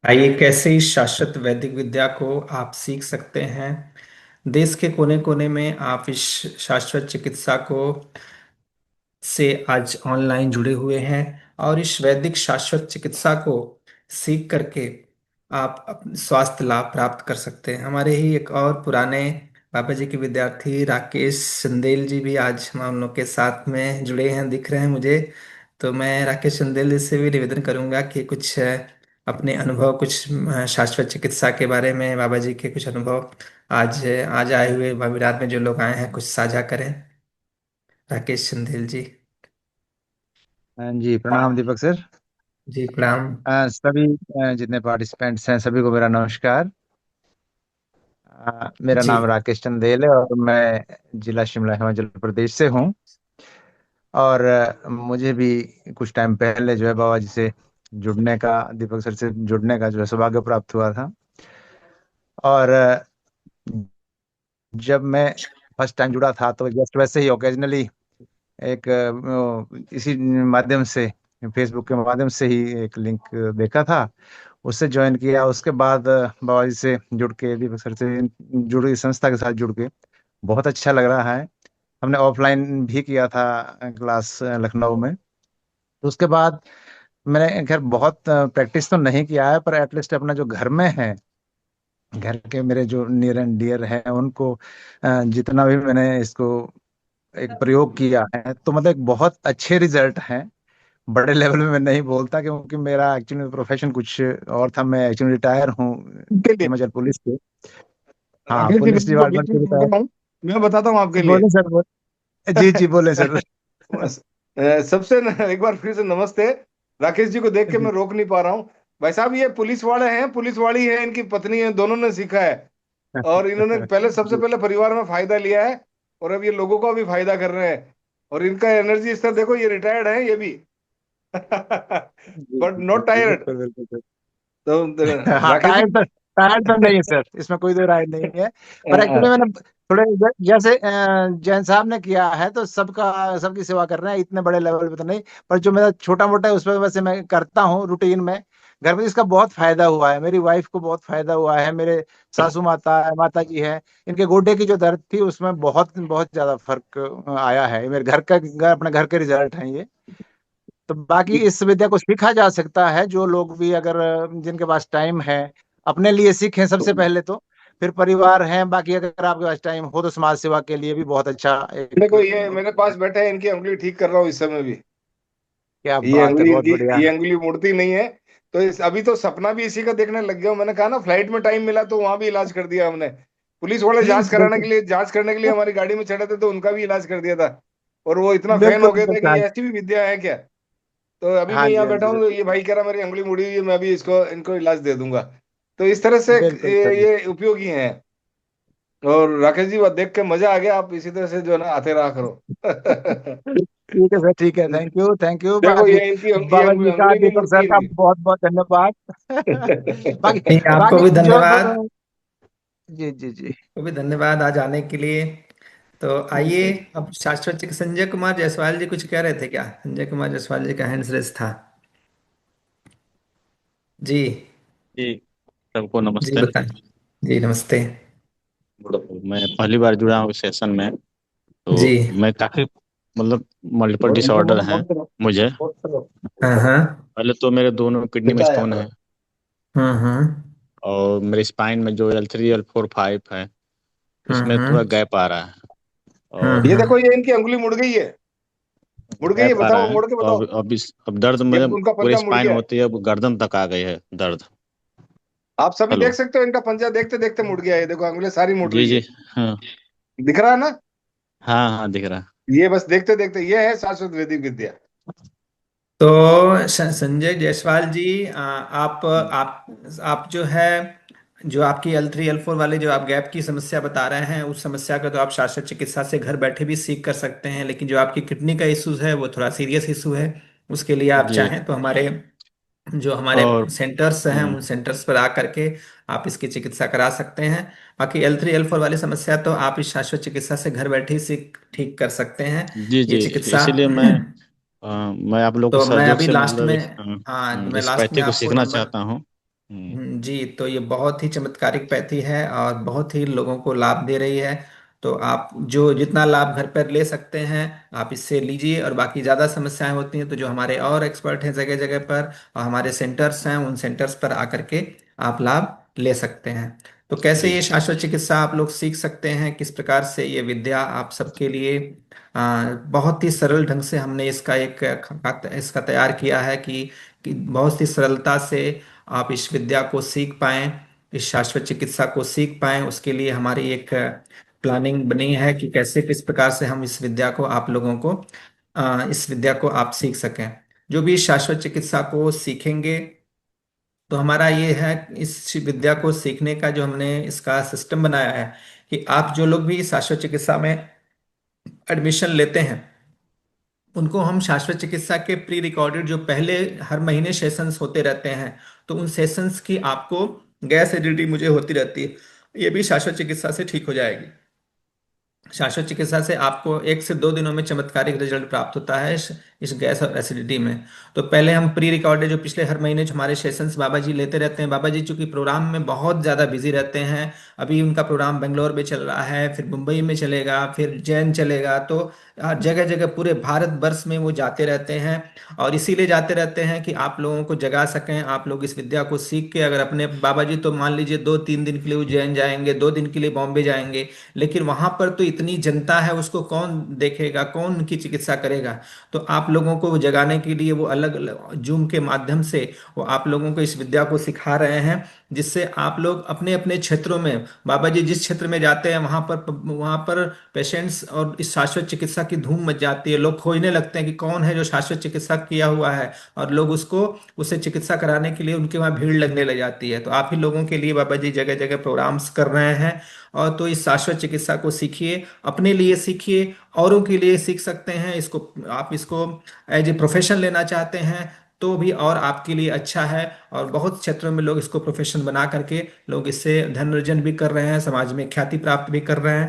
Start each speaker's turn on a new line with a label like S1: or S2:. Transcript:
S1: आइए कैसे इस शाश्वत वैदिक विद्या को आप सीख सकते हैं। देश के कोने कोने में आप इस शाश्वत चिकित्सा को से आज ऑनलाइन जुड़े हुए हैं और इस वैदिक शाश्वत चिकित्सा को सीख करके आप स्वास्थ्य लाभ प्राप्त कर सकते हैं। हमारे ही एक और पुराने बाबा जी के विद्यार्थी राकेश चंदेल जी भी आज हम उन लोग के साथ में जुड़े हैं, दिख रहे हैं मुझे। तो मैं राकेश चंदेल जी से भी निवेदन करूंगा कि कुछ अपने अनुभव, कुछ शाश्वत चिकित्सा के बारे में बाबा जी के कुछ अनुभव आज आज आए हुए विराट में जो लोग आए हैं कुछ साझा करें। राकेश चंदेल जी।
S2: हाँ जी, प्रणाम दीपक सर।
S1: जी प्रणाम।
S2: सभी जितने पार्टिसिपेंट्स हैं सभी को मेरा नमस्कार। मेरा
S1: जी
S2: नाम राकेश चंदेल है और मैं जिला शिमला हिमाचल प्रदेश से हूँ। और मुझे भी कुछ टाइम पहले जो है बाबा जी से जुड़ने का, दीपक सर से जुड़ने का जो है सौभाग्य प्राप्त हुआ था। और जब मैं फर्स्ट टाइम जुड़ा था तो जस्ट वैसे ही ओकेजनली एक इसी माध्यम से, फेसबुक के माध्यम से ही एक लिंक देखा था, उससे ज्वाइन किया। उसके बाद बाबा जी से जुड़ के, दीपक सर से जुड़, इस संस्था के साथ जुड़ के बहुत अच्छा लग रहा है। हमने ऑफलाइन भी किया था क्लास लखनऊ में। तो उसके बाद मैंने खैर बहुत प्रैक्टिस तो नहीं किया है, पर एटलीस्ट अपना जो घर में है, घर के मेरे जो नियर एंड डियर हैं उनको जितना भी मैंने इसको एक प्रयोग किया है तो मतलब एक बहुत अच्छे रिजल्ट हैं। बड़े लेवल में मैं नहीं बोलता क्योंकि मेरा एक्चुअली प्रोफेशन कुछ और था। मैं एक्चुअली रिटायर हूँ
S3: के लिए
S2: हिमाचल पुलिस से। हाँ,
S3: राकेश जी,
S2: पुलिस
S3: मैं
S2: डिपार्टमेंट
S3: बीच में
S2: से
S3: बोल
S2: रिटायर।
S3: रहा हूँ। मैं बताता हूँ आपके लिए।
S2: बोले सर, बोले। जी जी, बोले सर।
S3: बस, सबसे एक बार फिर से नमस्ते। राकेश जी को देख के
S2: जी
S3: मैं रोक नहीं पा रहा हूँ। भाई साहब, ये पुलिस वाले हैं, पुलिस वाली है, इनकी पत्नी है, दोनों ने सीखा है। और इन्होंने पहले, सबसे
S2: जी
S3: पहले परिवार में फायदा लिया है और अब ये लोगों का भी फायदा कर रहे हैं। और इनका एनर्जी स्तर देखो, ये रिटायर्ड है ये भी।
S2: जी
S3: बट
S2: जी जी
S3: नॉट
S2: जी,
S3: टायर्ड।
S2: बिल्कुल बिल्कुल सर।
S3: तो
S2: हाँ,
S3: राकेश
S2: टायर
S3: जी।
S2: तो, टायर तो नहीं है सर, इसमें कोई दो राय नहीं है। पर एक्चुअली मैंने थोड़े जैसे जैन साहब ने किया है तो सबका, सबकी सेवा कर रहे हैं, इतने बड़े लेवल पे तो नहीं। पर जो मेरा छोटा मोटा है उसमें वैसे मैं करता हूँ रूटीन में। घर में इसका बहुत फायदा हुआ है, मेरी वाइफ को बहुत फायदा हुआ है, मेरे सासू माता माता जी है, इनके गोडे की जो दर्द थी उसमें बहुत बहुत ज्यादा फर्क आया है। ये मेरे अपने घर के रिजल्ट हैं ये। तो बाकी इस विद्या को सीखा जा सकता है, जो लोग भी अगर जिनके पास टाइम है अपने लिए सीखें सबसे पहले तो, फिर परिवार हैं, बाकी अगर आपके पास टाइम हो तो समाज सेवा के लिए भी बहुत अच्छा एक।
S3: देखो, ये मेरे पास बैठे हैं, इनकी उंगली ठीक कर रहा हूँ इस समय भी।
S2: क्या
S3: ये
S2: बात है,
S3: अंगुली
S2: बहुत
S3: इनकी,
S2: बढ़िया।
S3: ये अंगुली मुड़ती नहीं है। तो अभी तो सपना भी इसी का देखने लग गया हूं। मैंने कहा ना, फ्लाइट में टाइम मिला तो वहां भी इलाज कर दिया हमने। पुलिस वाले
S2: बिल्कुल
S3: जांच करने के लिए हमारी गाड़ी में चढ़े थे तो उनका भी इलाज कर दिया था। और वो इतना फैन हो
S2: बिल्कुल
S3: गए थे कि
S2: बिल्कुल।
S3: ये ऐसी भी विद्या है क्या। तो अभी मैं
S2: हाँ जी,
S3: यहाँ
S2: हाँ
S3: बैठा
S2: जी,
S3: हूँ,
S2: बिल्कुल
S3: ये भाई कह रहा मेरी अंगुली मुड़ी हुई है, मैं भी इसको इनको इलाज दे दूंगा। तो इस तरह से
S2: बिल्कुल सर।
S3: ये उपयोगी है। और राकेश जी, बात देख के मजा आ गया। आप इसी तरह से जो है ना आते रहा करो।
S2: ठीक है सर, ठीक है, थैंक यू, थैंक यू।
S3: देखो,
S2: बाकी
S3: ये
S2: बाबा जी का,
S3: अंगुली नहीं
S2: दीपक
S3: मुड़ती
S2: सर का
S3: इनकी।
S2: बहुत बहुत धन्यवाद। बाकी,
S1: नहीं, आपको
S2: बाकी
S1: भी
S2: जो
S1: धन्यवाद।
S2: जी जी जी
S1: आपको भी धन्यवाद आज आने के लिए। तो आइए
S2: जी।
S1: अब शाश्वत संजय कुमार जायसवाल जी कुछ कह रहे थे क्या? संजय कुमार जायसवाल जी का हैंड रेस था। जी।
S4: जी, सबको
S1: जी
S4: नमस्ते।
S1: बताएं। जी नमस्ते।
S4: मैं पहली बार जुड़ा हूँ इस सेशन में।
S1: जी।
S4: तो मैं काफ़ी, मतलब मल्टीपल डिसऑर्डर हैं मुझे।
S1: हाँ हाँ।
S4: पहले तो मेरे दोनों किडनी में स्टोन है,
S1: हम्म।
S4: और मेरे स्पाइन में जो L3 L4 5 है इसमें थोड़ा
S1: हम्म।
S4: गैप आ रहा है। और
S3: ये
S1: हम्म।
S3: देखो, ये इनकी अंगुली मुड़ गई है। मुड़ गई है,
S4: गैप आ रहा
S3: बताओ,
S4: है।
S3: मुड़ के
S4: और
S3: बताओ।
S4: अब दर्द
S3: ये
S4: मेरे
S3: उनका
S4: पूरे
S3: पंजा मुड़
S4: स्पाइन
S3: गया
S4: में
S3: है।
S4: होती है, अब गर्दन तक आ गई है दर्द।
S3: आप सभी
S4: हेलो।
S3: देख सकते हो, इनका पंजा देखते देखते मुड़ गया है। देखो, अंगुली सारी मुड़
S4: जी
S3: रही
S4: जी।
S3: है।
S4: हाँ
S3: दिख रहा है ना।
S4: हाँ हाँ, दिख रहा है।
S3: ये बस देखते देखते, ये है शाश्वत वैदिक विद्या।
S1: तो संजय जायसवाल जी, आप जो है, जो आपकी L3 L4 वाले जो आप गैप की समस्या बता रहे हैं, उस समस्या का तो आप शाश्वत चिकित्सा से घर बैठे भी सीख कर सकते हैं। लेकिन जो आपकी किडनी का इशूज है वो थोड़ा सीरियस इशू है। उसके लिए आप
S4: जी।
S1: चाहें तो हमारे जो हमारे
S4: और
S1: सेंटर्स हैं उन सेंटर्स पर आ करके आप इसकी चिकित्सा करा सकते हैं। बाकी L3 L4 वाली समस्या तो आप इस शाश्वत चिकित्सा से घर बैठे ही सीख ठीक कर सकते हैं।
S4: जी
S1: ये
S4: जी,
S1: चिकित्सा।
S4: इसीलिए मैं आप लोग के
S1: तो मैं
S4: सहयोग
S1: अभी
S4: से
S1: लास्ट
S4: मतलब
S1: में, हाँ मैं
S4: इस
S1: लास्ट में
S4: पैथी को
S1: आपको
S4: सीखना
S1: नंबर,
S4: चाहता हूँ।
S1: जी, तो ये बहुत ही चमत्कारिक पैथी है और बहुत ही लोगों को लाभ दे रही है। तो आप जो जितना लाभ घर पर ले सकते हैं आप इससे लीजिए, और बाकी ज़्यादा समस्याएं होती हैं तो जो हमारे और एक्सपर्ट हैं जगह जगह पर और हमारे सेंटर्स हैं, उन सेंटर्स पर आकर के आप लाभ ले सकते हैं। तो कैसे
S4: जी।
S1: ये शाश्वत चिकित्सा आप लोग सीख सकते हैं, किस प्रकार से ये विद्या आप सबके लिए बहुत ही सरल ढंग से हमने इसका एक इसका तैयार किया है कि बहुत ही सरलता से आप इस विद्या को सीख पाएं, इस शाश्वत चिकित्सा को सीख पाएं। उसके लिए हमारी एक प्लानिंग बनी है कि कैसे किस प्रकार से हम इस विद्या को आप लोगों को इस विद्या को आप सीख सकें। जो भी इस शाश्वत चिकित्सा को सीखेंगे तो हमारा ये है, इस विद्या को सीखने का जो हमने इसका सिस्टम बनाया है कि आप जो लोग भी इस शाश्वत चिकित्सा में एडमिशन लेते हैं उनको हम शाश्वत चिकित्सा के प्री रिकॉर्डेड जो पहले हर महीने सेशंस होते रहते हैं, तो उन सेशंस की आपको गैस एसिडिटी मुझे होती रहती है, ये भी शाश्वत चिकित्सा से ठीक हो जाएगी। शाश्वत चिकित्सा से आपको 1 से 2 दिनों में चमत्कारिक रिजल्ट प्राप्त होता है इस गैस और एसिडिटी में। तो पहले हम प्री रिकॉर्डेड जो पिछले हर महीने जो हमारे सेशंस बाबा जी लेते रहते हैं, बाबा जी चूंकि प्रोग्राम में बहुत ज़्यादा बिजी रहते हैं, अभी उनका प्रोग्राम बेंगलोर में चल रहा है, फिर मुंबई में चलेगा, फिर जैन चलेगा, तो जगह जगह पूरे भारत वर्ष में वो जाते रहते हैं। और इसीलिए जाते रहते हैं कि आप लोगों को जगा सकें, आप लोग इस विद्या को सीख के अगर अपने बाबा जी तो मान लीजिए 2-3 दिन के लिए उज्जैन जाएंगे, 2 दिन के लिए बॉम्बे जाएंगे, लेकिन वहां पर तो इतनी जनता है, उसको कौन देखेगा, कौन उनकी चिकित्सा करेगा। तो आप लोगों को जगाने के लिए वो अलग अलग जूम के माध्यम से वो आप लोगों को इस विद्या को सिखा रहे हैं, जिससे आप लोग अपने अपने क्षेत्रों में बाबा जी जिस क्षेत्र में जाते हैं वहां पर पेशेंट्स और इस शाश्वत चिकित्सा की धूम मच जाती है। लोग खोजने लगते हैं कि कौन है जो शाश्वत चिकित्सा किया हुआ है, और लोग उसको उसे चिकित्सा कराने के लिए उनके वहां भीड़ लगने लग जाती है। तो आप ही लोगों के लिए बाबा जी जगह जगह प्रोग्राम्स कर रहे हैं। और तो इस शाश्वत चिकित्सा को सीखिए, अपने लिए सीखिए, औरों के लिए सीख सकते हैं इसको। आप इसको एज ए प्रोफेशन लेना चाहते हैं तो भी और आपके लिए अच्छा है। और बहुत क्षेत्रों में लोग इसको प्रोफेशन बना करके लोग इससे धन अर्जन भी कर रहे हैं, समाज में ख्याति प्राप्त भी कर रहे हैं।